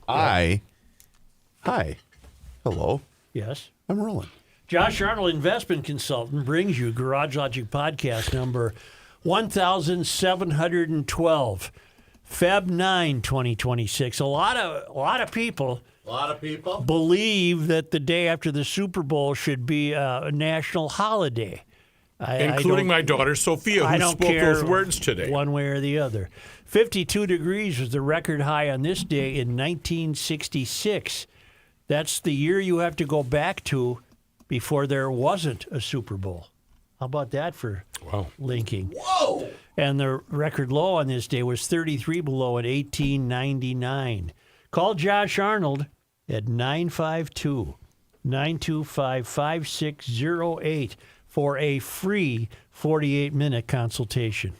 Hi. Hello. Yes. I'm rolling. Josh Arnold, investment consultant, brings you Garage Logic podcast number 1712, Feb 9, 2026. A lot of people believe that the day after the Super Bowl should be a national holiday. Including my daughter, Sophia, who spoke those words today. One way or the other. 52 degrees was the record high on this day in 1966. That's the year you have to go back to before there wasn't a Super Bowl. How about that for linking? Whoa! And the record low on this day was 33 below in 1899. Call Josh Arnold at 952-925-5608 for a free 48-minute consultation.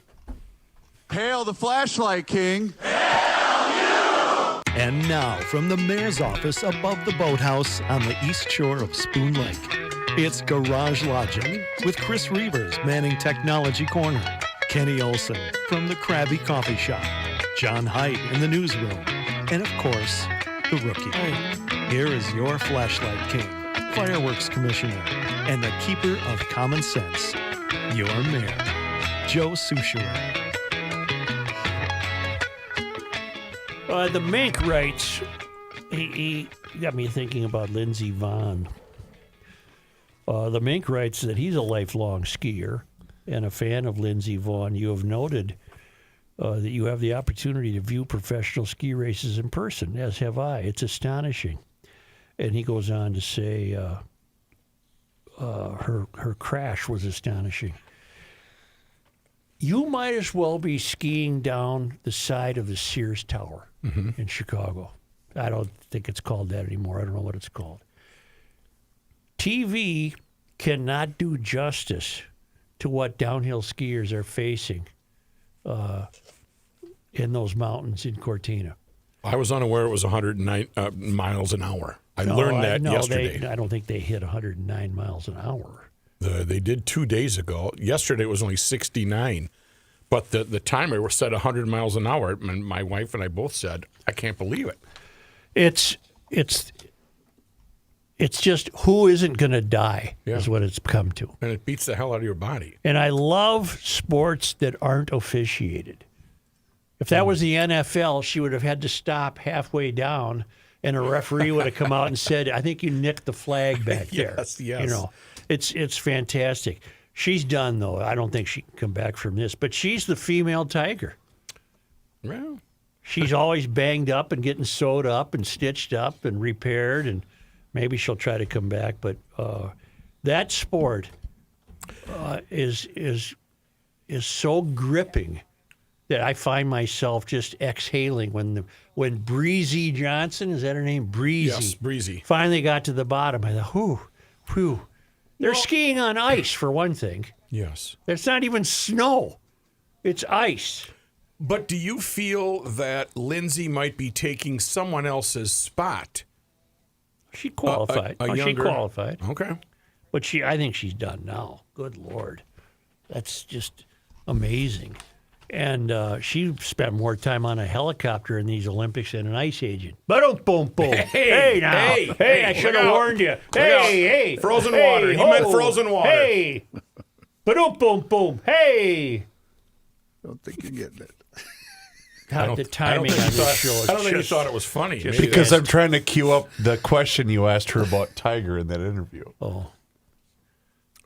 Hail the flashlight king. And now, from the mayor's office above the boathouse on the east shore of Spoon Lake, it's Garage Logic with Chris Reavers manning Technology Corner, Kenny Olson from the Krabby Coffee Shop, John Heidt in the newsroom, and of course, the rookie. Here is your flashlight king, fireworks commissioner, and the keeper of common sense, your mayor, Joe Soucheray. The Mink writes, he got me thinking about Lindsey Vonn. The Mink writes that he's a lifelong skier and a fan of Lindsey Vonn. You have noted that you have the opportunity to view professional ski races in person, as have I. It's astonishing. And he goes on to say her crash was astonishing. You might as well be skiing down the side of the Sears Tower in Chicago. I don't think it's called that anymore. I don't know what it's called. TV cannot do justice to what downhill skiers are facing in those mountains in Cortina. I was unaware it was 109 miles an hour. I learned that yesterday. I don't think they hit 109 miles an hour. They did 2 days ago. Yesterday it was only 69. But the timer was set 100 miles an hour. And my wife and I both said, I can't believe it. It's just who isn't going to die is what it's come to. And it beats the hell out of your body. And I love sports that aren't officiated. If that was the NFL, she would have had to stop halfway down, and a referee would have come out and said, I think you nicked the flag back there. Yes. You know, it's fantastic. She's done, though. I don't think she can come back from this. But she's the female Tiger. Well, she's always banged up and getting sewed up and stitched up and repaired, and maybe she'll try to come back. But that sport is so gripping that I find myself just exhaling when Breezy Johnson, is that her name? Breezy. Yes, Breezy. Finally got to the bottom. I thought, whew. They're skiing on ice, for one thing. Yes. It's not even snow. It's ice. But do you feel that Lindsay might be taking someone else's spot? She qualified. She qualified. Okay. But I think she's done now. Good Lord. That's just amazing. And she spent more time on a helicopter in these Olympics than an ice agent. But boom, boom. Hey, I should have warned you. Hey. Frozen water. He meant frozen water. Hey. But boom, boom. Hey. I don't think you're getting it. The timing on this show is I don't think you thought it was funny. Because I'm trying to queue up the question you asked her about Tiger in that interview. Oh.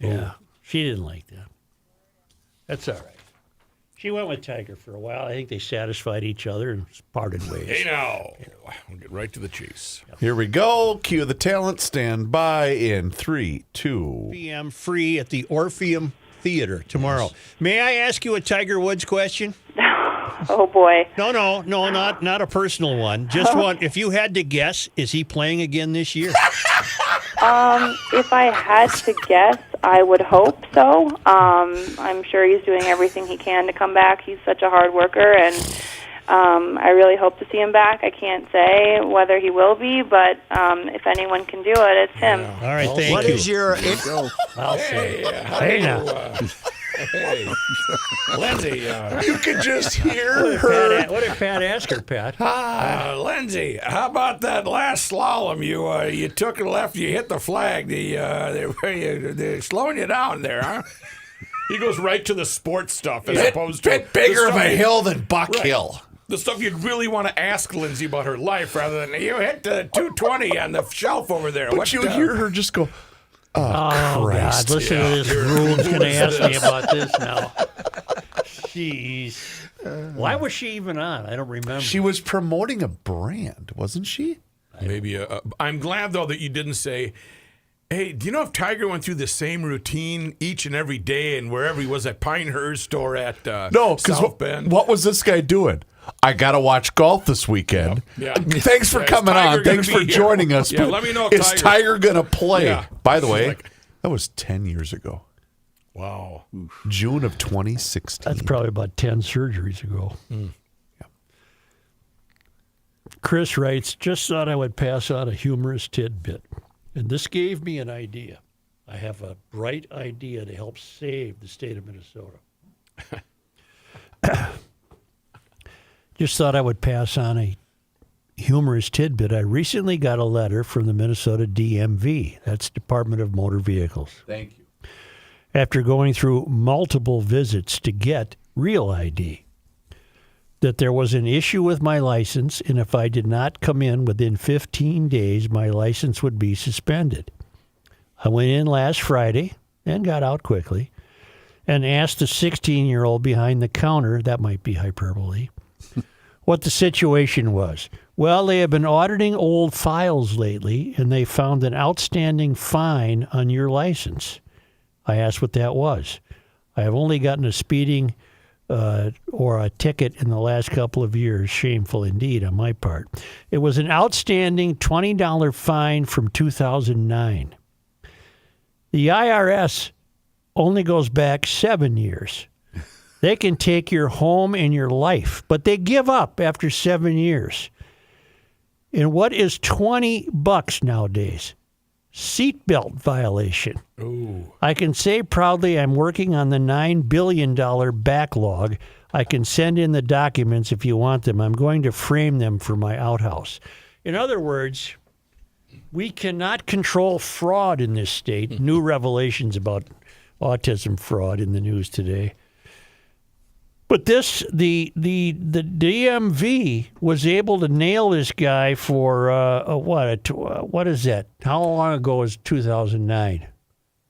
Yeah. She didn't like that. That's all right. She went with Tiger for a while. I think they satisfied each other and parted ways. Hey, now. We'll get right to the chase. Here we go. Cue the talent. Stand by in 3, 2. PM free at the Orpheum Theater tomorrow. Yes. May I ask you a Tiger Woods question? Oh, boy. No, not a personal one. Just one. If you had to guess, is he playing again this year? If I had to guess, I would hope so. I'm sure he's doing everything he can to come back. He's such a hard worker, and I really hope to see him back. I can't say whether he will be, but if anyone can do it, it's him. Yeah. All right, thank you. What is your... I'll say. Hey, now. Hey, Lindsay. You could just hear her. What did Pat ask her, Pat? Lindsay, how about that last slalom? You took a left, you hit the flag. They're slowing you down there, huh? He goes right to the sports stuff as opposed to bit bigger of the a stuff hill than Buck Hill. the stuff you'd really want to ask Lindsay about her life rather than you hit the 220 on the shelf over there. But you hear her just go, Oh, Christ. God, listen to this. Rule's going to ask me about this now. Jeez. Why was she even on? I don't remember. She was promoting a brand, wasn't she? Maybe. I'm glad, though, that you didn't say, hey, do you know if Tiger went through the same routine each and every day and wherever he was at Pinehurst or at No, because South Bend? what was this guy doing? I got to watch golf this weekend. Yeah. Thanks for Yeah, is coming Tiger on. Thanks gonna for be here? joining us. Yeah, But let me know if is Tiger- Tiger going to play? Yeah. By the She's way, like- that was 10 years ago. Wow. June of 2016. That's probably about 10 surgeries ago. Yeah. Chris writes, just thought I would pass on a humorous tidbit. And this gave me an idea. I have a bright idea to help save the state of Minnesota. Just thought I would pass on a humorous tidbit. I recently got a letter from the Minnesota DMV. That's Department of Motor Vehicles. Thank you. After going through multiple visits to get real ID, that there was an issue with my license, and if I did not come in within 15 days, my license would be suspended. I went in last Friday and got out quickly and asked the 16-year-old behind the counter, that might be hyperbole, what the situation was. Well, they have been auditing old files lately, and they found an outstanding fine on your license. I asked what that was. I have only gotten a speeding or a ticket in the last couple of years. Shameful indeed on my part. It was an outstanding $20 fine from 2009. The IRS only goes back 7 years. They can take your home and your life, but they give up after 7 years. And what is $20 nowadays? Seatbelt violation. Ooh. I can say proudly I'm working on the $9 billion backlog. I can send in the documents if you want them. I'm going to frame them for my outhouse. In other words, we cannot control fraud in this state. New revelations about autism fraud in the news today. But this, the DMV was able to nail this guy for what is that? How long ago was 2009?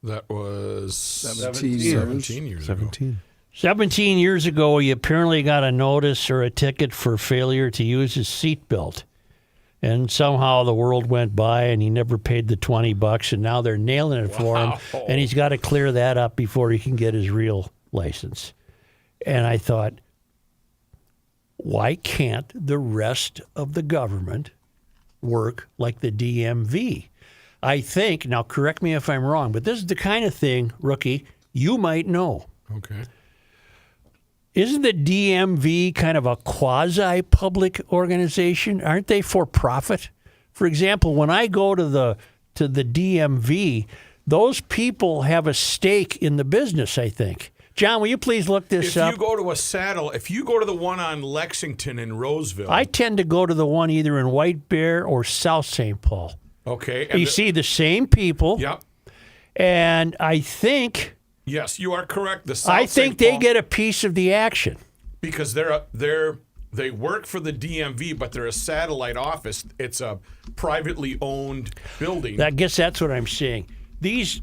That was 17 17 years ago. 17. 17 years ago, he apparently got a notice or a ticket for failure to use his seatbelt. And somehow the world went by and he never paid the $20, and now they're nailing it for him. And he's got to clear that up before he can get his real license. And I thought, why can't the rest of the government work like the DMV? I think, now correct me if I'm wrong, but this is the kind of thing, Rookie, you might know. Okay. Isn't the DMV kind of a quasi-public organization? Aren't they for profit? For example, when I go to the DMV, those people have a stake in the business, I think. John, will you please look this up? If you go to the one on Lexington in Roseville. I tend to go to the one either in White Bear or South St. Paul. Okay. You see the same people. Yep. And I think Yes, you are correct. The South they get a piece of the action. because they work for the DMV, but they're a satellite office. It's a privately owned building. I guess that's what I'm saying. These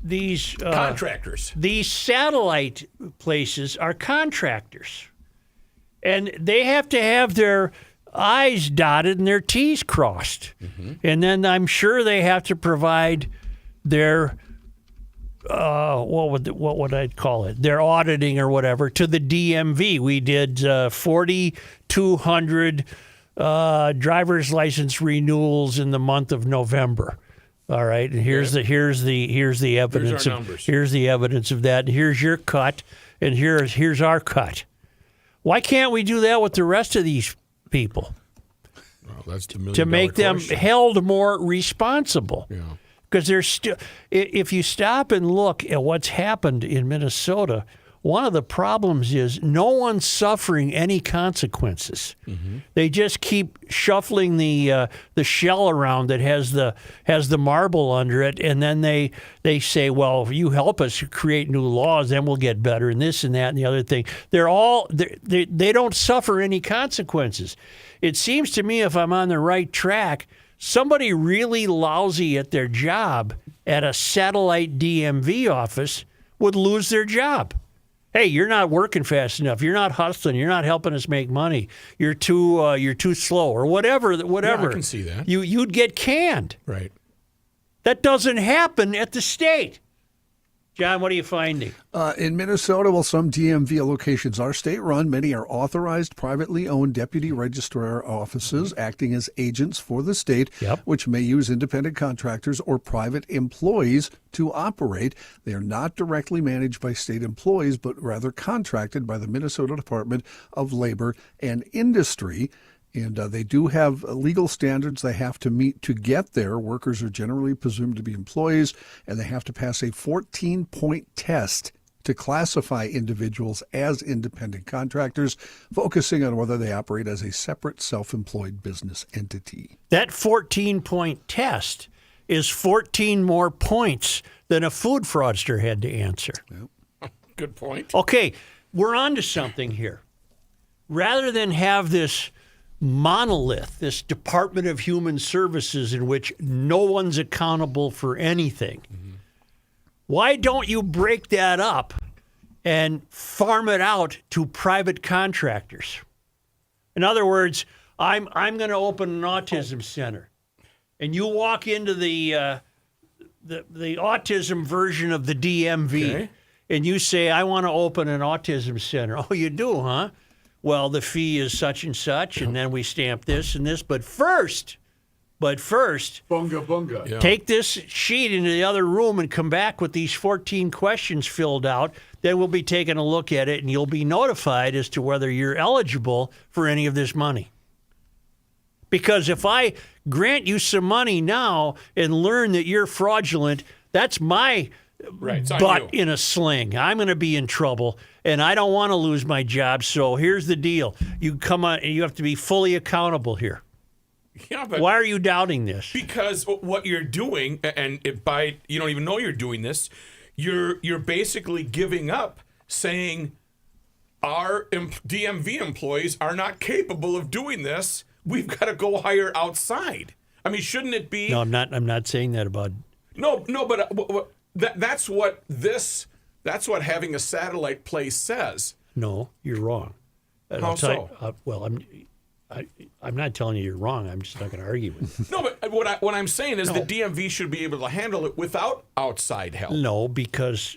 Contractors. These satellite places are contractors, and they have to have their I's dotted and their T's crossed. Mm-hmm. And then I'm sure they have to provide their what would I call it? Their auditing or whatever to the DMV. We did 4,200 driver's license renewals in the month of November. All right, and here's the evidence. Here's our numbers. Here's the evidence of that. And here's your cut, and here's our cut. Why can't we do that with the rest of these people Well, that's the $1 to million make them question. held more responsible? Yeah. Because there's still, if you stop and look at what's happened in Minnesota one of the problems is no one's suffering any consequences. They just keep shuffling the shell around that has the marble under it, and then they say, well, if you help us create new laws, then we'll get better, and this and that and the other thing. They don't suffer any consequences. It seems to me, if I'm on the right track, somebody really lousy at their job at a satellite DMV office would lose their job. Hey, you're not working fast enough. You're not hustling. You're not helping us make money. You're too slow, or whatever. Yeah, I can see that. You'd get canned. Right. That doesn't happen at the state. John, what are you finding? In Minnesota, while some DMV locations are state-run, many are authorized, privately owned deputy registrar offices acting as agents for the state, which may use independent contractors or private employees to operate. They are not directly managed by state employees, but rather contracted by the Minnesota Department of Labor and Industry. And they do have legal standards they have to meet to get there. Workers are generally presumed to be employees, and they have to pass a 14-point test to classify individuals as independent contractors, focusing on whether they operate as a separate self-employed business entity. That 14-point test is 14 more points than a food fraudster had to answer. Good point. Okay, we're on to something here. Rather than have this monolith, this Department of Human Services in which no one's accountable for anything, why don't you break that up and farm it out to private contractors? In other words, I'm going to open an autism center, and you walk into the autism version of the DMV, and you say, I want to open an autism center. Oh, you do, huh? Well, the fee is such and such, and then we stamp this and this. But first, Bunga bunga. take this sheet into the other room and come back with these 14 questions filled out. Then we'll be taking a look at it, and you'll be notified as to whether you're eligible for any of this money. Because if I grant you some money now and learn that you're fraudulent, that's my butt in a sling. I'm going to be in trouble, and I don't want to lose my job. So here's the deal: you come on, and you have to be fully accountable here. Yeah, but why are you doubting this? Because what you're doing, and you don't even know you're doing this, you're basically giving up, saying our DMV employees are not capable of doing this. We've got to go hire outside. I mean, shouldn't it be? No, I'm not saying that about. No, but that's what having a satellite place says. No, you're wrong. And How I'll tell so? I'm not telling you you're wrong. I'm just not going to argue with you. No, but what I'm saying is the DMV should be able to handle it without outside help. No, because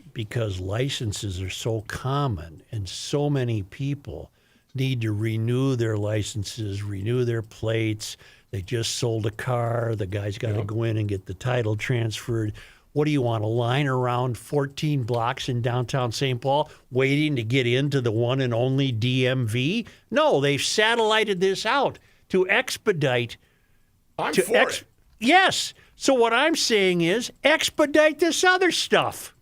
licenses are so common, and so many people need to renew their licenses, renew their plates. They just sold a car. The guy's got to go in and get the title transferred. What do you want, a line around 14 blocks in downtown St. Paul waiting to get into the one and only DMV? No, they've satellited this out to expedite. I'm for it. Yes. So what I'm saying is expedite this other stuff.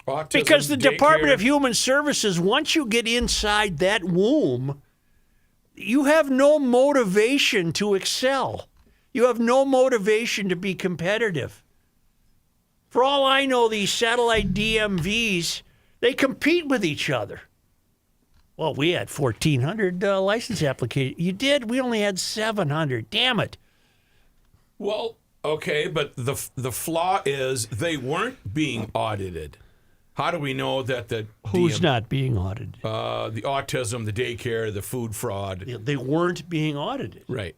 Autism, Because the Department daycare. of Human Services, once you get inside that womb, you have no motivation to excel. You have no motivation to be competitive. For all I know, these satellite DMVs, they compete with each other. Well, we had 1,400 license applications. You did? We only had 700. Damn it. Well, okay, but the flaw is they weren't being audited. How do we know that the Who's not being audited? the autism, the daycare, the food fraud? They weren't being audited. Right.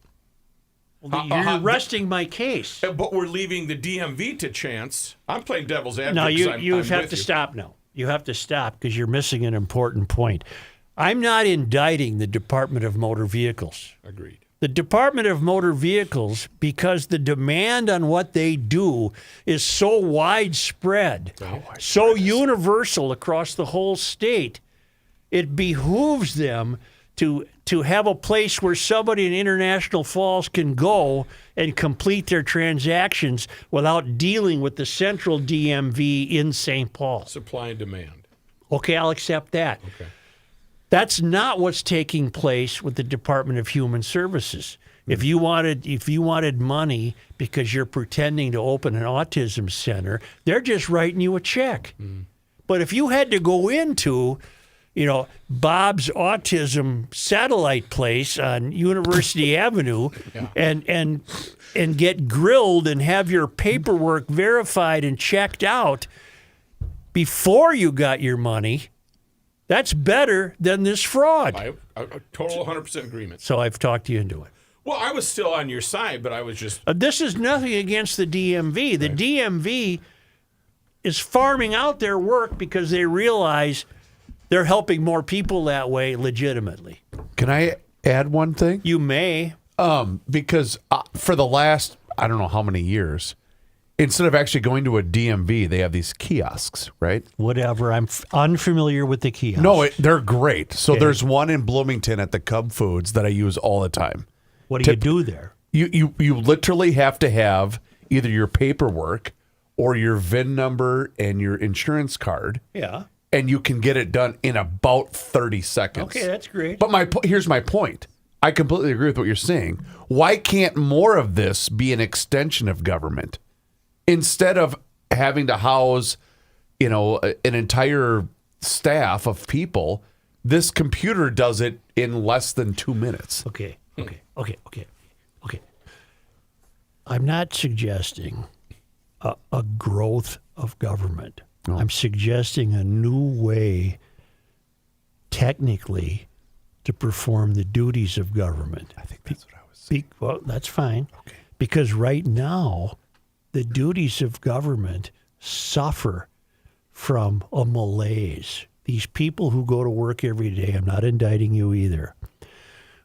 Well, you're resting my case. But we're leaving the DMV to chance. I'm playing devil's advocate. No, you I'm have with to you. stop now. You have to stop because you're missing an important point. I'm not indicting the Department of Motor Vehicles. Agreed. The Department of Motor Vehicles, because the demand on what they do is so widespread, so universal across the whole state, it behooves them to have a place where somebody in International Falls can go and complete their transactions without dealing with the central DMV in St. Paul. Supply and demand. Okay, I'll accept that. Okay. That's not what's taking place with the Department of Human Services. If you wanted money because you're pretending to open an autism center, they're just writing you a check. But if you had to go into, Bob's Autism Satellite Place on University Avenue and get grilled and have your paperwork verified and checked out before you got your money, that's better than this fraud. I total 100% agreement. So I've talked you into it. Well, I was still on your side, but I was just... This is nothing against the DMV. The DMV is farming out their work because they realize they're helping more people that way legitimately. Can I add one thing? You may. Because for the last, I don't know how many years, instead of actually going to a DMV, they have these kiosks, right? Whatever. I'm unfamiliar with the kiosks. No, they're great. So there's one in Bloomington at the Cub Foods that I use all the time. What do you do there? You literally have to have either your paperwork or your VIN number and your insurance card. Yeah. And you can get it done in about 30 seconds. Okay, that's great. But here's my point. I completely agree with what you're saying. Why can't more of this be an extension of government? Instead of having to house, an entire staff of people, this computer does it in less than 2 minutes. Okay. I'm not suggesting a growth of government. No. I'm suggesting a new way, technically, to perform the duties of government. I think that's what I was saying. Well, that's fine. Okay. Because right now, the duties of government suffer from a malaise. These people who go to work every day, I'm not indicting you either,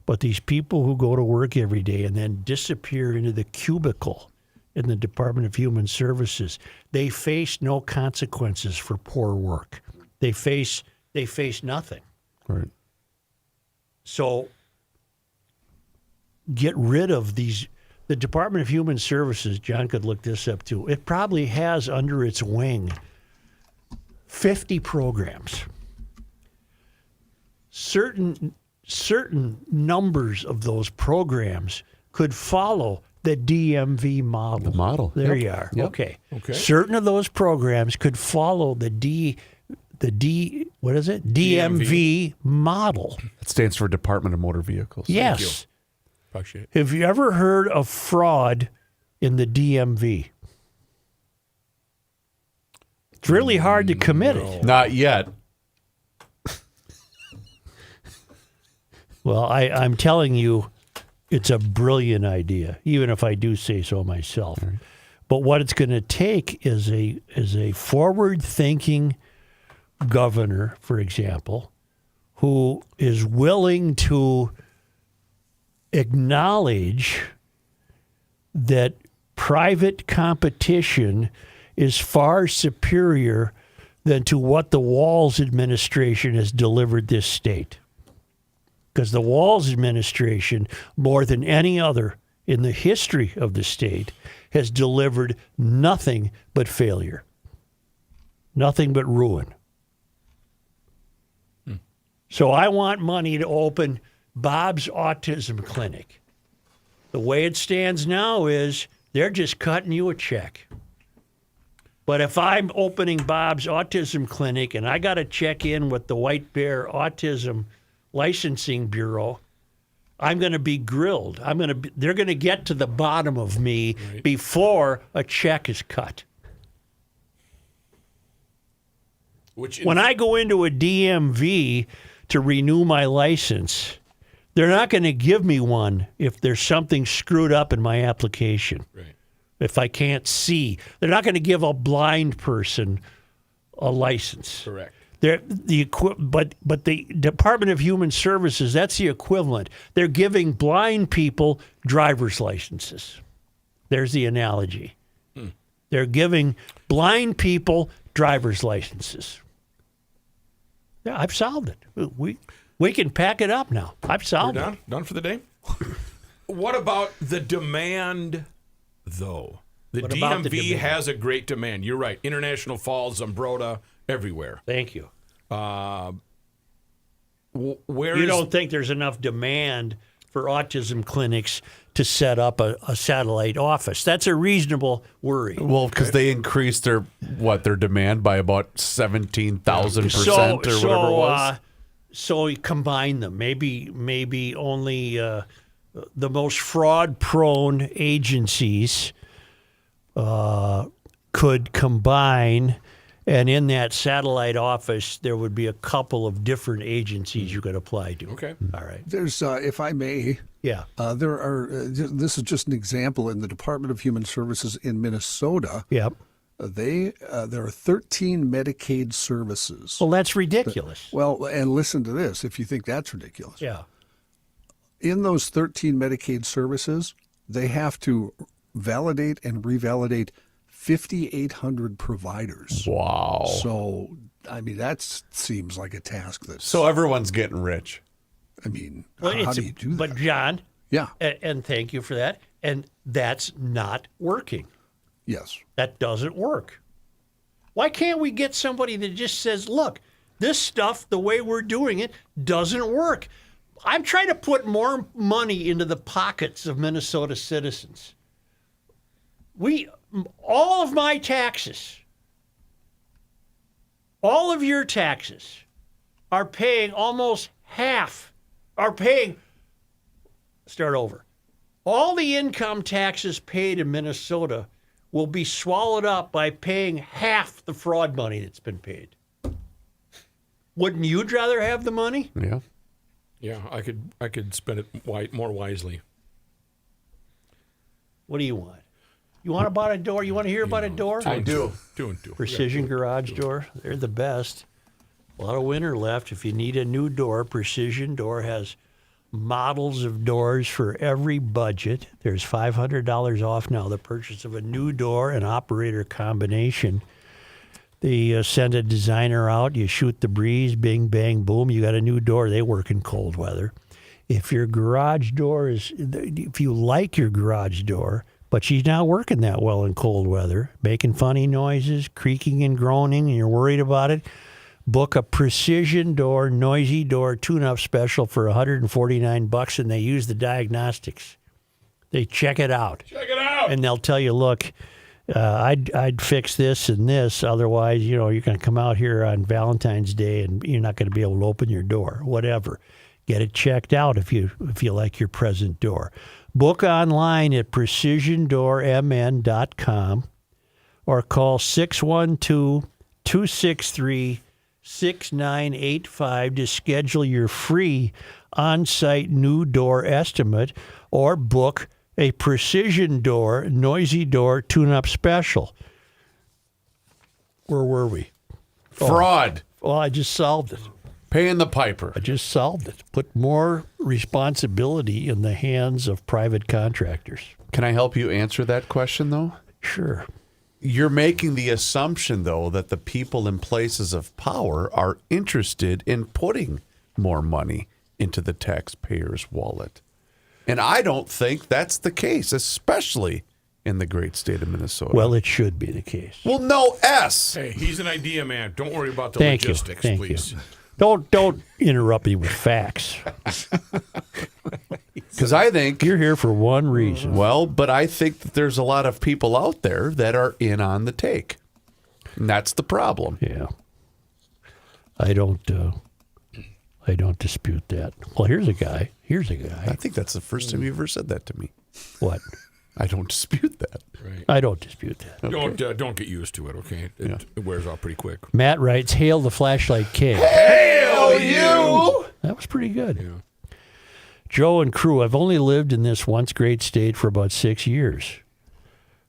but these people who go to work every day and then disappear into the cubicle in the Department of Human Services, they face no consequences for poor work. They face nothing. Right. So get rid of these. The Department of Human Services, John could look this up too, it probably has under its wing 50 programs. Certain numbers of those programs could follow the DMV model. The model. There Yep. you are. Yep. Okay. Okay. Certain of those programs could follow the DMV model. It stands for Department of Motor Vehicles. Yes. Appreciate it. Have you ever heard of fraud in the DMV? It's really hard to commit it. Not yet. Well, I'm telling you, it's a brilliant idea, even if I do say so myself. Right. But what it's going to take is a forward-thinking governor, for example, who is willing to acknowledge that private competition is far superior than to what the Walz administration has delivered this state. Because the Walz administration, more than any other in the history of the state, has delivered nothing but failure, nothing but ruin. So I want money to open Bob's Autism Clinic. The way it stands now is they're just cutting you a check. But if I'm opening Bob's Autism Clinic and I got to check in with the White Bear Autism Licensing Bureau, I'm going to be grilled. They're going to get to the bottom of me before a check is cut. When I go into a DMV to renew my license, they're not going to give me one if there's something screwed up in my application. Right. If I can't see, they're not going to give a blind person a license. Correct. But the Department of Human Services, that's the equivalent. They're giving blind people driver's licenses. There's the analogy. They're giving blind people driver's licenses. Yeah, I've solved it. We can pack it up now. I've solved it. Done for the day? What about the demand, though? The What about the DMV demand? has a great demand. You're right. International Falls, Zumbrota, everywhere. Thank you. Where You is- don't think there's enough demand for autism clinics to set up a satellite office? That's a reasonable worry. Well, because they increased their demand by about 17,000% or whatever it was. So you combine them. Maybe only the most fraud-prone agencies could combine, and in that satellite office, there would be a couple of different agencies you could apply to. Okay. All right. There's, if I may, Yeah. there are. This is just an example in the Department of Human Services in Minnesota. Yep. There are 13 Medicaid services. Well, that's ridiculous. Well, and listen to this. If you think that's ridiculous, Yeah. in those 13 Medicaid services, they have to validate and revalidate 5,800 providers. Wow. So, I mean, that seems like a task that's. So everyone's getting rich. I mean, Well, how do you do that? But John, Yeah. and thank you for that. And that's not working. Yes. That doesn't work. Why can't we get somebody that just says, look, this stuff, the way we're doing it, doesn't work? I'm trying to put more money into the pockets of Minnesota citizens. All of my taxes, all of your taxes are paying almost half, start over. All the income taxes paid in Minnesota will be swallowed up by paying half the fraud money that's been paid. Wouldn't you rather have the money? Yeah. Yeah, I could spend it more wisely. What do you want? You want about a door? You want to hear about a door? I do. Two and two. Precision garage door. They're the best. A lot of winter left. If you need a new door, Precision Door has models of doors for every budget. There's $500 off now the purchase of a new door and operator combination. They send a designer out. You shoot the breeze, bing, bang, boom. You got a new door. They work in cold weather. If your garage door if you like your garage door, but she's not working that well in cold weather, making funny noises, creaking and groaning, and you're worried about it, book a Precision Door, noisy door tune-up special for $149, and they use the diagnostics. They check it out. Check it out. And they'll tell you, look, I'd fix this and this. Otherwise, you're going to come out here on Valentine's Day and you're not going to be able to open your door. Whatever. Get it checked out if you like your present door. Book online at precisiondoormn.com or call 612-263-6985 to schedule your free on-site new door estimate or book a Precision Door, noisy door tune-up special. Where were we? Fraud. Well, I just solved it. Paying the piper. I just solved it. Put more responsibility in the hands of private contractors. Can I help you answer that question, though? Sure. You're making the assumption, though, that the people in places of power are interested in putting more money into the taxpayer's wallet. And I don't think that's the case, especially in the great state of Minnesota. Well, it should be the case. Well, no S. Hey, he's an idea man. Don't worry about the Thank you. logistics, Thank please. you. Don't interrupt me with facts. Because I think, You're here for one reason. well, but I think that there's a lot of people out there that are in on the take. And that's the problem. Yeah. I don't dispute that. Well, here's a guy. I think that's the first time you ever said that to me. What? I don't dispute that. Right. I don't dispute that. Don't get used to it, okay? It wears off pretty quick. Matt writes, "Hail the Flashlight King." Hail you! That was pretty good. Yeah. Joe and crew, I've only lived in this once great state for about 6 years,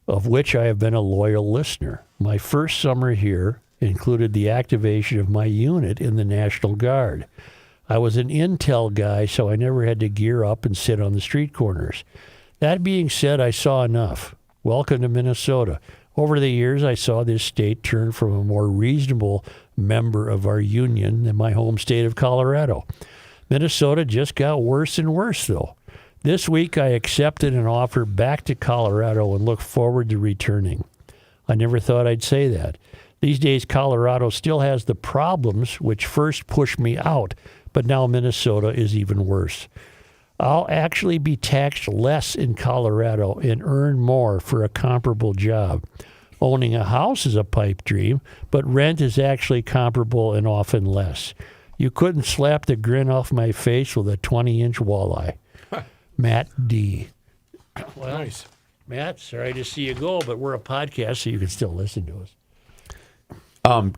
of which I have been a loyal listener. My first summer here included the activation of my unit in the National Guard. I was an intel guy, so I never had to gear up and sit on the street corners. That being said, I saw enough. Welcome to Minnesota. Over the years, I saw this state turn from a more reasonable member of our union than my home state of Colorado. Minnesota just got worse and worse, though. This week, I accepted an offer back to Colorado and look forward to returning. I never thought I'd say that. These days, Colorado still has the problems which first pushed me out, but now Minnesota is even worse. I'll actually be taxed less in Colorado and earn more for a comparable job. Owning a house is a pipe dream, but rent is actually comparable and often less. You couldn't slap the grin off my face with a 20-inch walleye. Matt D. Well, Nice. Matt, sorry to see you go, but we're a podcast, so you can still listen to us.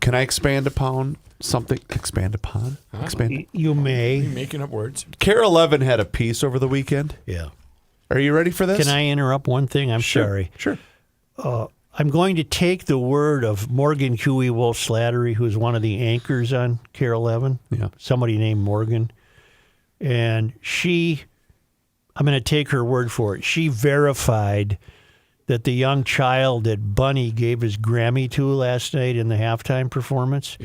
Can I expand upon something? Expand upon? Expand. You may. You're making up words. Care 11 had a piece over the weekend. Yeah. Are you ready for this? Can I interrupt one thing? I'm sorry. Sure. I'm going to take the word of Morgan Huey Wolf Slattery, who's one of the anchors on Care 11. Yeah. Somebody named Morgan. And I'm going to take her word for it. She verified that the young child that Bunny gave his Grammy to last night in the halftime performance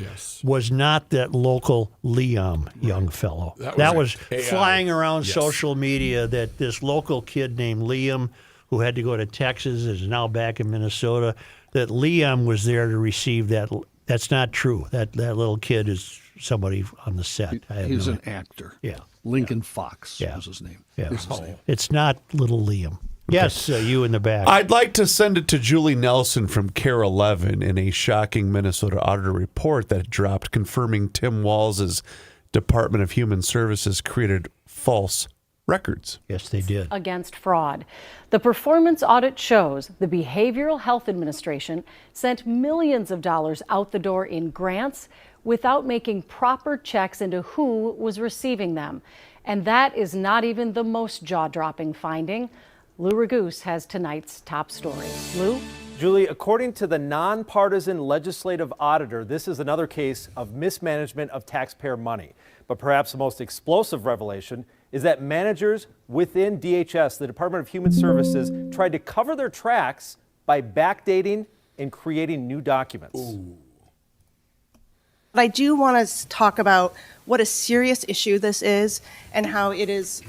was not that local Liam young fellow. That was flying around social media that this local kid named Liam, who had to go to Texas, is now back in Minnesota, that Liam was there to receive that. That's not true. That little kid is somebody on the set. He's an actor. Yeah. Lincoln Fox Yeah. was his name. Yeah. Is his name. It's not little Liam. Yes, you in the back. I'd like to send it to Julie Nelson from Care 11 in a shocking Minnesota auditor report that dropped confirming Tim Walz's Department of Human Services created false records. Yes, they did. Against fraud. The performance audit shows the Behavioral Health Administration sent millions of dollars out the door in grants without making proper checks into who was receiving them. And that is not even the most jaw-dropping finding. Lou Raguse has tonight's top story. Lou? Julie, according to the nonpartisan legislative auditor, this is another case of mismanagement of taxpayer money. But perhaps the most explosive revelation is that managers within DHS, the Department of Human Services, tried to cover their tracks by backdating and creating new documents. But I do want to talk about what a serious issue this is and how it is,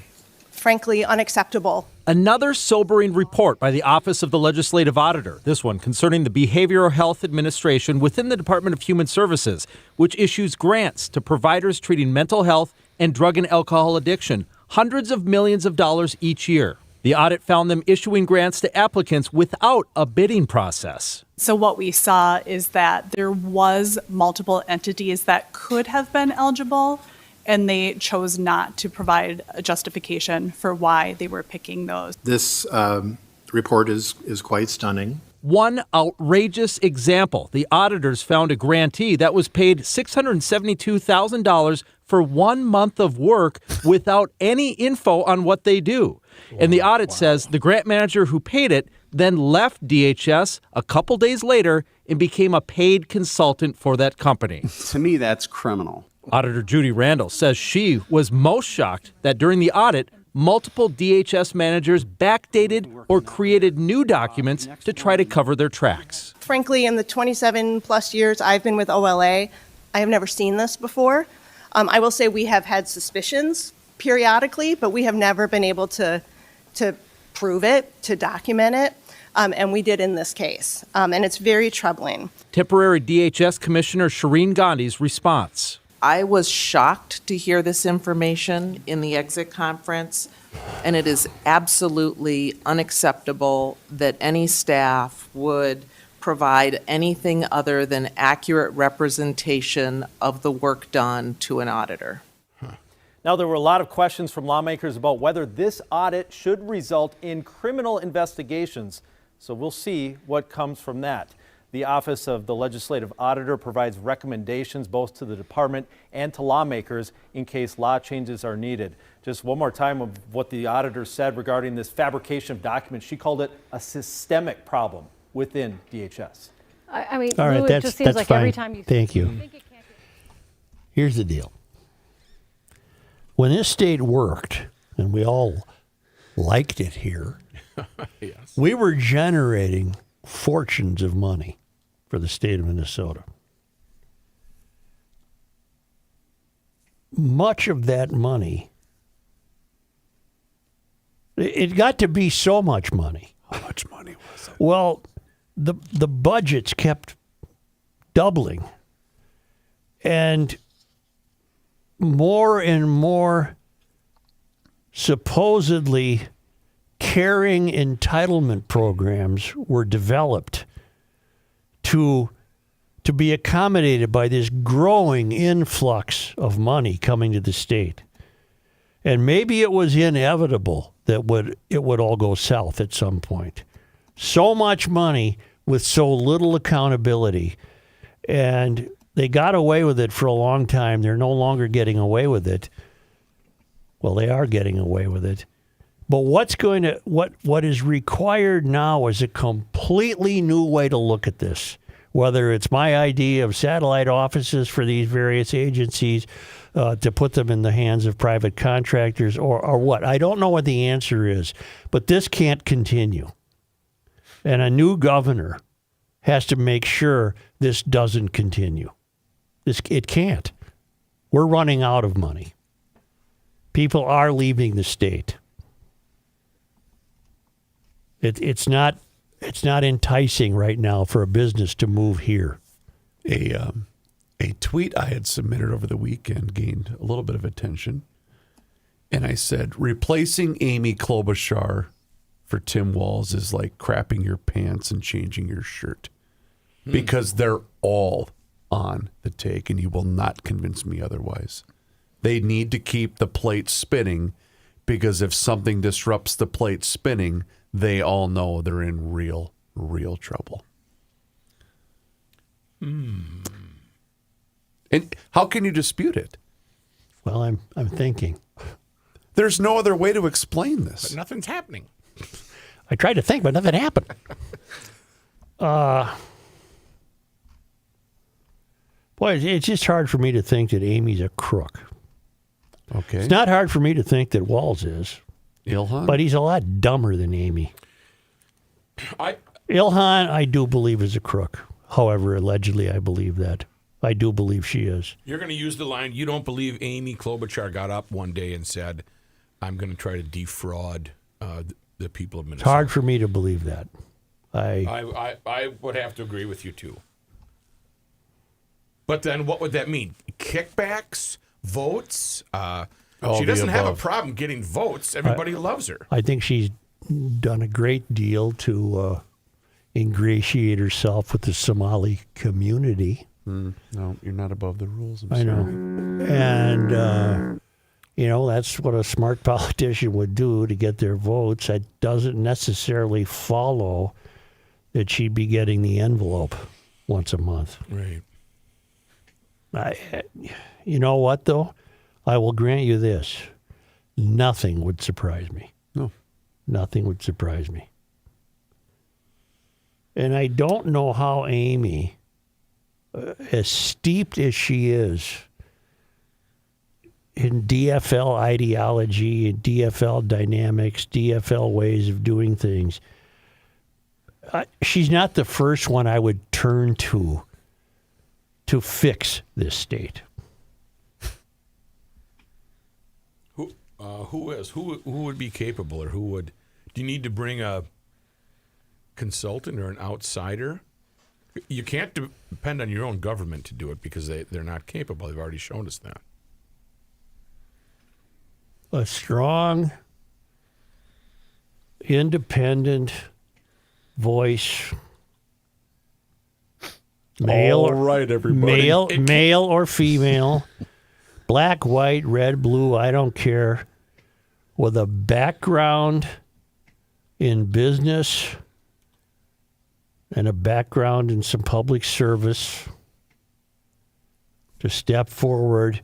frankly, unacceptable. Another sobering report by the Office of the Legislative Auditor, this one concerning the Behavioral Health Administration within the Department of Human Services, which issues grants to providers treating mental health and drug and alcohol addiction, hundreds of millions of dollars each year. The audit found them issuing grants to applicants without a bidding process. So what we saw is that there was multiple entities that could have been eligible, and they chose not to provide a justification for why they were picking those. This report is quite stunning. One outrageous example, the auditors found a grantee that was paid $672,000 for 1 month of work without any info on what they do. And the audit says the grant manager who paid it then left DHS a couple days later and became a paid consultant for that company. To me, that's criminal. Auditor Judy Randall says she was most shocked that during the audit, multiple DHS managers backdated or created new documents to try to cover their tracks. Frankly, in the 27 plus years I've been with OLA, I have never seen this before. I will say we have had suspicions periodically, but we have never been able to prove it, to document it, and we did in this case. And it's very troubling. Temporary DHS Commissioner Shireen Gandhi's response. I was shocked to hear this information in the exit conference, and it is absolutely unacceptable that any staff would provide anything other than accurate representation of the work done to an auditor. Now, there were a lot of questions from lawmakers about whether this audit should result in criminal investigations. So we'll see what comes from that. The Office of the Legislative Auditor provides recommendations both to the department and to lawmakers in case law changes are needed. Just one more time of what the auditor said regarding this fabrication of documents. She called it a systemic problem within DHS. I mean, All right, Lou, it just seems like fine. every time you Thank you. think it can't be. Here's the deal. When this state worked, and we all liked it here, we were generating fortunes of money for the state of Minnesota. Much of that money, it got to be so much money. How much money was it? Well, the budgets kept doubling. And more supposedly caring entitlement programs were developed to be accommodated by this growing influx of money coming to the state. And maybe it was inevitable that it would all go south at some point. So much money with so little accountability. And they got away with it for a long time. They're no longer getting away with it. Well, they are getting away with it. But what is required now is a completely new way to look at this. Whether it's my idea of satellite offices for these various agencies, to put them in the hands of private contractors or what. I don't know what the answer is, but this can't continue. And a new governor has to make sure this doesn't continue. It can't. We're running out of money. People are leaving the state. It's not enticing right now for a business to move here. A tweet I had submitted over the weekend gained a little bit of attention. And I said, replacing Amy Klobuchar for Tim Walz is like crapping your pants and changing your shirt. Because they're all on the take, and you will not convince me otherwise. They need to keep the plate spinning, because if something disrupts the plate spinning, they all know they're in real trouble. And how can you dispute it? Well, I'm thinking. There's no other way to explain this. But nothing's happening. I tried to think, but nothing happened. Boy, it's just hard for me to think that Amy's a crook. Okay. It's not hard for me to think that Walz is. Ilhan? But he's a lot dumber than Amy. Ilhan, I do believe, is a crook. However, allegedly, I believe that. I do believe she is. You're going to use the line, you don't believe Amy Klobuchar got up one day and said, I'm going to try to defraud the people of Minnesota. It's hard for me to believe that. I would have to agree with you, too. But then what would that mean? Kickbacks? Votes? She doesn't have a problem getting votes. Everybody loves her. I think she's done a great deal to ingratiate herself with the Somali community. No, you're not above the rules. I know. And, that's what a smart politician would do to get their votes. That doesn't necessarily follow that she'd be getting the envelope once a month. Right. You know what, though? I will grant you this. Nothing would surprise me. No. Nothing would surprise me. And I don't know how Amy, as steeped as she is in DFL ideology, DFL dynamics, DFL ways of doing things, she's not the first one I would turn to fix this state. Who is? Who would be capable, or who would? Do you need to bring a consultant or an outsider? You can't depend on your own government to do it because they're not capable. They've already shown us that. A strong, independent voice. Male, all right, everybody. Male or female, black, white, red, blue, I don't care, with a background in business and a background in some public service to step forward.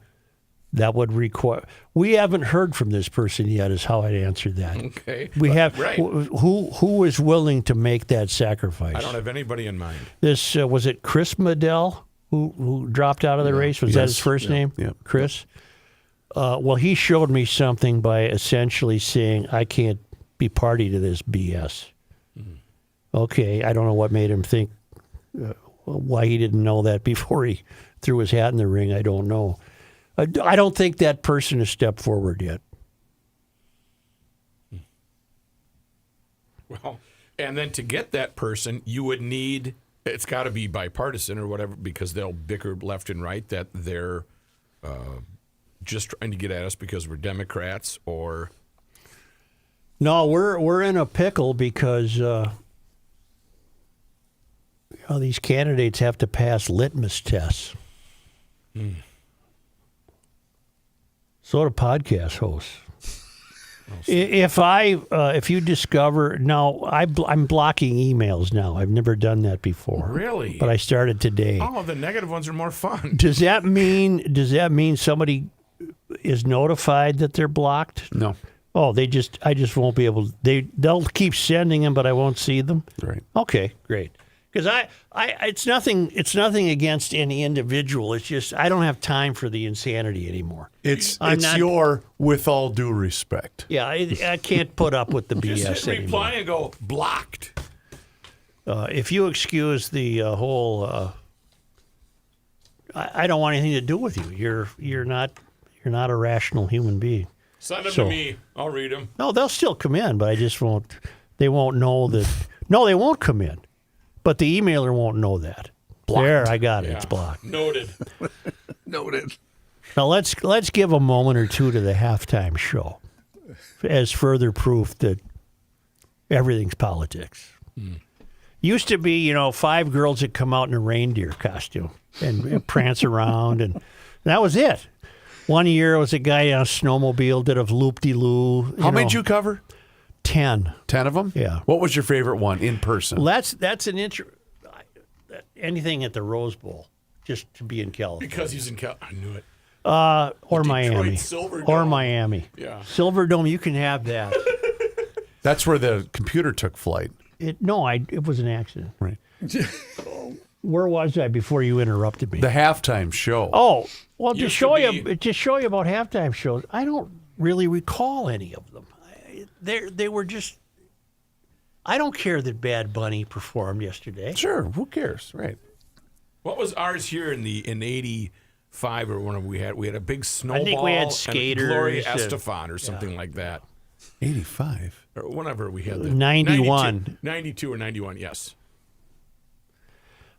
That would require. We haven't heard from this person yet. Is how I'd answer that. Okay, we have. Right. Who is willing to make that sacrifice? I don't have anybody in mind. This was it. Chris Medell who dropped out of the race. Was that his first name? Yeah. Chris. Well, he showed me something by essentially saying, "I can't be party to this BS." Mm-hmm. Okay, I don't know what made him think. Why he didn't know that before he threw his hat in the ring, I don't know. I don't think that person has stepped forward yet. Well, and then to get that person, you would need It's got to be bipartisan or whatever, because they'll bicker left and right that they're just trying to get at us because we're Democrats or. No, we're in a pickle because these candidates have to pass litmus tests. So do podcast hosts. If you discover now, I'm blocking emails now. I've never done that before. Really? But I started today. Oh, the negative ones are more fun. Does that mean somebody is notified that they're blocked? No. Oh, I just won't be able. They'll keep sending them, but I won't see them. Right. Okay, great. Because it's nothing against any individual. It's just I don't have time for the insanity anymore. It's your, with all due respect. Yeah, I can't put up with the BS Just hit anymore. reply and go blocked. If you excuse the whole, I don't want anything to do with you. You're not a rational human being. Send them to me. I'll read them. No, they'll still come in, but I just won't. They won't know that. No, they won't come in, but the emailer won't know that. Blocked. There, I got it. Yeah. It's blocked. Noted. Noted. Now let's give a moment or two to the halftime show as further proof that everything's politics. Used to be, 5 girls that come out in a reindeer costume and prance around, and that was it. One year it was a guy on a snowmobile, did a loop-de-loo. How many did you cover? 10. 10 of them? Yeah. What was your favorite one in person? Well, that's an anything at the Rose Bowl, just to be in California. Because he's in I knew it. Or Miami. Silverdome. Or Miami. Yeah. Silverdome, you can have that. That's where the computer took flight. It was an accident. Right. Where was I before you interrupted me? The halftime show. Oh, well, to Used show to you about halftime shows, I don't really recall any of them. They were just. I don't care that Bad Bunny performed yesterday. Sure, who cares, right? What was ours here in '85 or whenever we had a big snowball? I think we had and skaters Gloria and- Estefan or something like that. 85. Or whenever we had the 91. 92 or 91, yes.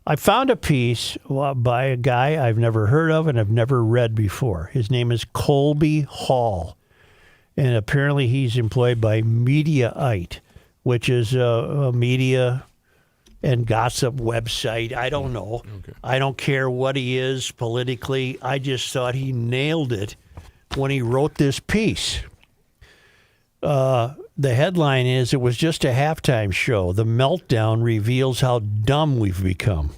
I found a piece by a guy I've never heard of and I've never read before. His name is Colby Hall, and apparently he's employed by Mediaite, which is a media and gossip website. I don't know. Okay. I don't care what he is politically. I just thought he nailed it when he wrote this piece. The headline is, "It was just a halftime show. The meltdown reveals how dumb we've become."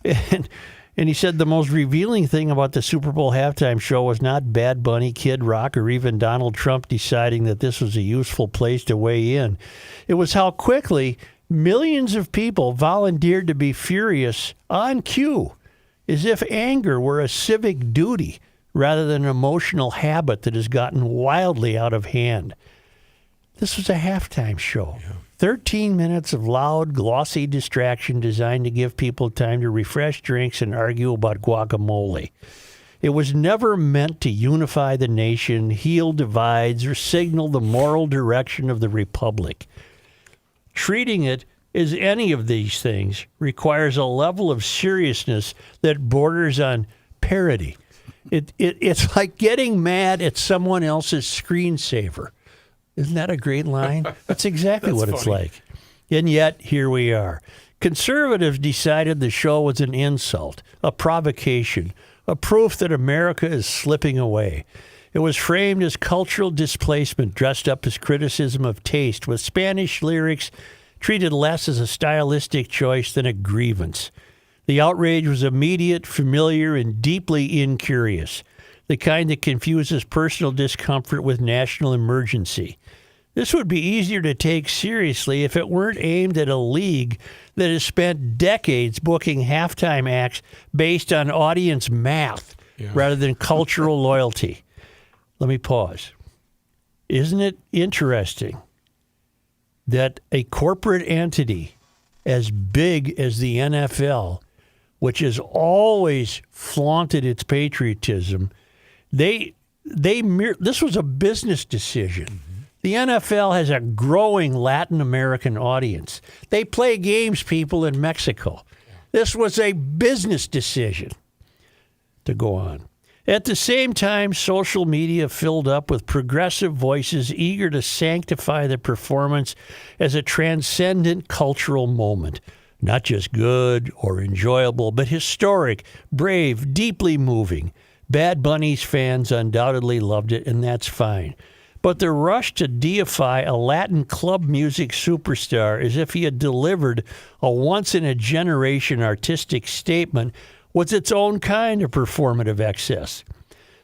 and he said the most revealing thing about the Super Bowl halftime show was not Bad Bunny, Kid Rock, or even Donald Trump deciding that this was a useful place to weigh in. It was how quickly millions of people volunteered to be furious on cue, as if anger were a civic duty rather than an emotional habit that has gotten wildly out of hand. This was a halftime show. Yeah. 13 minutes of loud, glossy distraction designed to give people time to refresh drinks and argue about guacamole. It was never meant to unify the nation, heal divides, or signal the moral direction of the republic. Treating it as any of these things requires a level of seriousness that borders on parody. It's like getting mad at someone else's screensaver. Isn't that a great line? That's exactly what it's funny. like. And yet, here we are. Conservatives decided the show was an insult, a provocation, a proof that America is slipping away. It was framed as cultural displacement, dressed up as criticism of taste, with Spanish lyrics treated less as a stylistic choice than a grievance. The outrage was immediate, familiar, and deeply incurious, the kind that confuses personal discomfort with national emergency. This would be easier to take seriously if it weren't aimed at a league that has spent decades booking halftime acts based on audience math rather than cultural loyalty. Let me pause. Isn't it interesting that a corporate entity as big as the NFL, which has always flaunted its patriotism, this was a business decision. The NFL has a growing Latin American audience. They play games, people, in Mexico. This was a business decision to go on. At the same time, social media filled up with progressive voices eager to sanctify the performance as a transcendent cultural moment. Not just good or enjoyable, but historic, brave, deeply moving. Bad Bunny's fans undoubtedly loved it, and that's fine. But the rush to deify a Latin club music superstar as if he had delivered a once-in-a-generation artistic statement was its own kind of performative excess.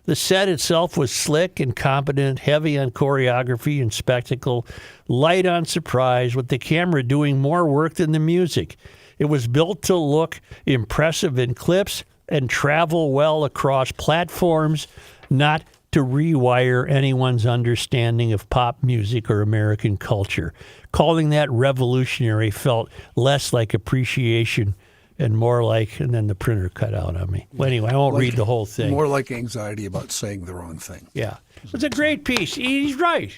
The set itself was slick and competent, heavy on choreography and spectacle, light on surprise, with the camera doing more work than the music. It was built to look impressive in clips and travel well across platforms, not to rewire anyone's understanding of pop music or American culture. Calling that revolutionary felt less like appreciation and more like, and then the printer cut out on me. Well, anyway, I won't read the whole thing. More like anxiety about saying the wrong thing. Yeah. It's a great piece. He's right.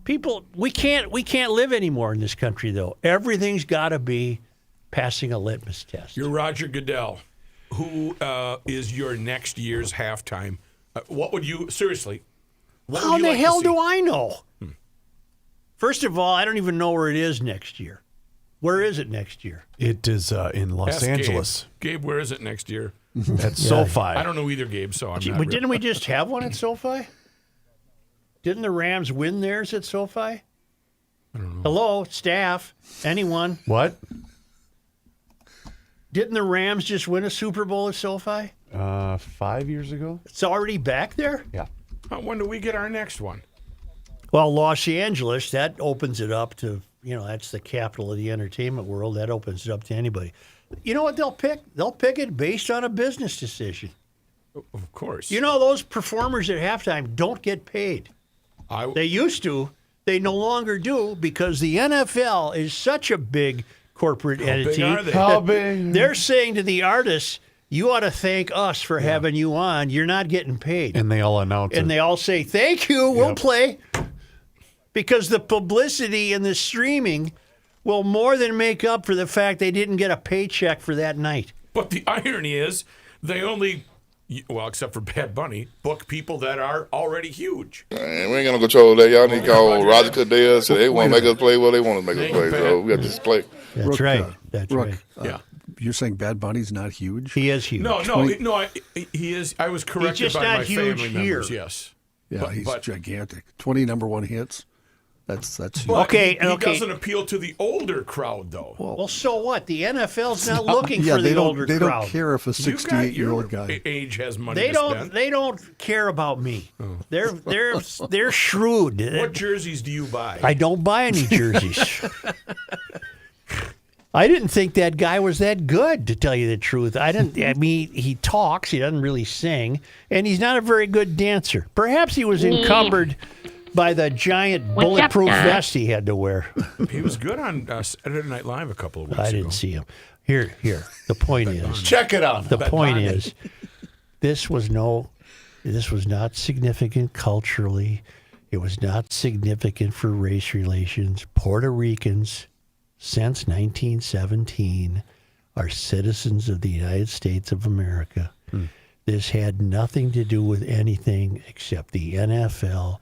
People, we can't live anymore in this country, though. Everything's got to be passing a litmus test. You're Roger Goodell. Who is your next year's halftime? What would you, seriously, what would How you the like hell to see? do I know? First of all, I don't even know where it is next year. Where is it next year? It is in Los Ask Angeles. Gabe, where is it next year? At SoFi. I don't know either, Gabe, so I'm not. Didn't we just have one at SoFi? Didn't the Rams win theirs at SoFi? I don't know. Hello, staff, anyone? What? Didn't the Rams just win a Super Bowl at SoFi? 5 years ago. It's already back there? Yeah. When do we get our next one? Well, Los Angeles, that opens it up to, that's the capital of the entertainment world. That opens it up to anybody. You know what they'll pick? They'll pick it based on a business decision. Of course. Those performers at halftime don't get paid. They used to. They no longer do because the NFL is such a big corporate entity. Big are they? How big? They're saying to the artists, you ought to thank us for having you on. You're not getting paid. And they all announce And it. they all say, thank you, we'll Yep. play. Because the publicity and the streaming will more than make up for the fact they didn't get a paycheck for that night. But the irony is, they only, well, except for Bad Bunny, book people that are already huge. Man, we ain't got no control of that. Y'all need to call Roger Goodell. So they want to make us play what they want to make us play. So we got to just play. That's Rook, right. That's Rook, right. Yeah. You're saying Bad Bunny's not huge? He is huge. No, he is. I was corrected just by not my huge family here. members. Yes. Yeah, he's gigantic. 20 number one hits. That's huge. But Okay, he okay. doesn't appeal to the older crowd, though. Well, so what? The NFL's not looking yeah, for the older they crowd. don't care if a 68-year-old guy. Age has money They to don't. spend. They don't care about me. They're shrewd. What jerseys do you buy? I don't buy any jerseys. I didn't think that guy was that good, to tell you the truth. I mean, he talks. He doesn't really sing, and he's not a very good dancer. Perhaps he was encumbered by the giant bulletproof vest he had to wear. He was good on Saturday Night Live a couple of weeks ago. I didn't see him. Here. The point is, Check it out. the point is, this was not significant culturally. It was not significant for race relations. Puerto Ricans, since 1917, are citizens of the United States of America. This had nothing to do with anything except the NFL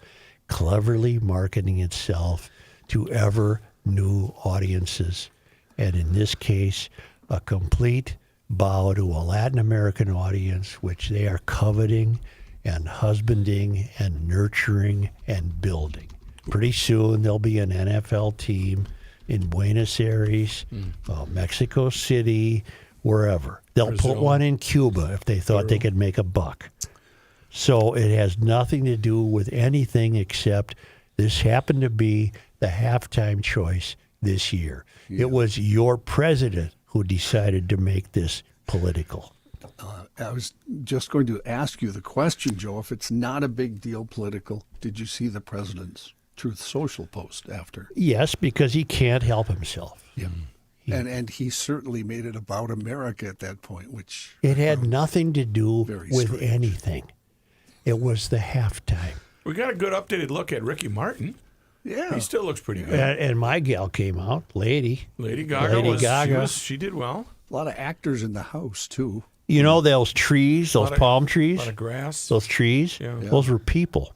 cleverly marketing itself to ever new audiences. And in this case, a complete bow to a Latin American audience, which they are coveting and husbanding and nurturing and building. Pretty soon there'll be an NFL team in Buenos Aires, Mexico City, wherever. They'll put one in Cuba if they thought they could make a buck. So it has nothing to do with anything except this happened to be the halftime choice this year. Yeah. It was your president who decided to make this political. I was just going to ask you the question, Joe. If it's not a big deal political, did you see the president's Truth Social post after? Yes, because he can't help himself. Yeah. And he certainly made it about America at that point, which... It had nothing to do with strange. anything. It was the halftime. We got a good updated look at Ricky Martin. Yeah. He still looks pretty good. And my gal came out, Lady Gaga. She did well. A lot of actors in the house, too. You know those trees, those palm trees? A lot of grass. Those trees? Yeah. Those were people.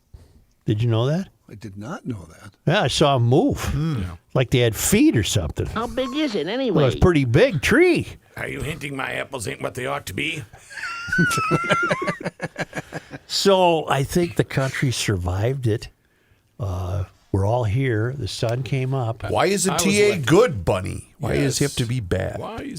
Did you know that? I did not know that. Yeah, I saw them move. Like they had feet or something. How big is it anyway? Well, it's a pretty big tree. Are you hinting my apples ain't what they ought to be? So I think the country survived it. We're all here. The sun came up. Why isn't TA good, Bunny? Why does he have to be bad? Why is